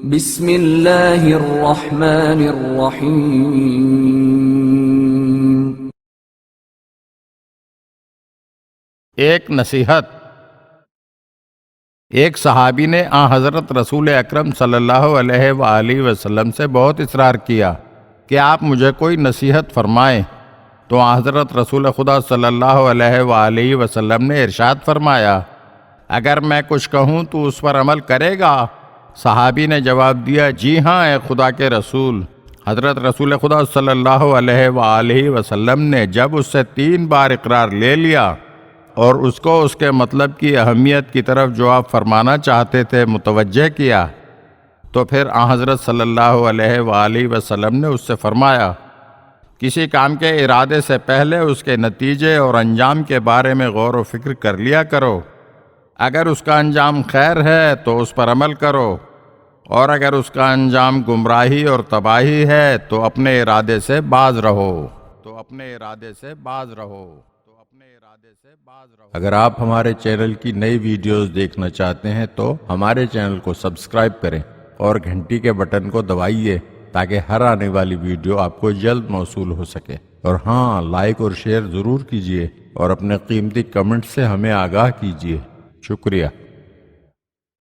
بسم اللہ الرحمن الرحیم۔ ایک نصیحت۔ ایک صحابی نے حضرت رسول اکرم صلی اللہ علیہ وآلہ وسلم سے بہت اصرار کیا کہ آپ مجھے کوئی نصیحت فرمائیں، تو حضرت رسول خدا صلی اللہ علیہ وآلہ وسلم نے ارشاد فرمایا، اگر میں کچھ کہوں تو اس پر عمل کرے گا؟ صحابی نے جواب دیا، جی ہاں اے خدا کے رسول۔ حضرت رسول خدا صلی اللہ علیہ وآلہ وسلم نے جب اس سے 3 بار اقرار لے لیا اور اس کو اس کے مطلب کی اہمیت کی طرف جو آپ فرمانا چاہتے تھے متوجہ کیا، تو پھر حضرت صلی اللہ علیہ وآلہ وسلم نے اس سے فرمایا، کسی کام کے ارادے سے پہلے اس کے نتیجے اور انجام کے بارے میں غور و فکر کر لیا کرو۔ اگر اس کا انجام خیر ہے تو اس پر عمل کرو، اور اگر اس کا انجام گمراہی اور تباہی ہے تو اپنے ارادے سے باز رہو۔ اگر آپ ہمارے چینل کی نئی ویڈیوز دیکھنا چاہتے ہیں تو ہمارے چینل کو سبسکرائب کریں اور گھنٹی کے بٹن کو دبائیے تاکہ ہر آنے والی ویڈیو آپ کو جلد موصول ہو سکے۔ اور ہاں، لائک اور شیئر ضرور کیجیے اور اپنے قیمتی کمنٹ سے ہمیں آگاہ کیجیے۔ شکریہ۔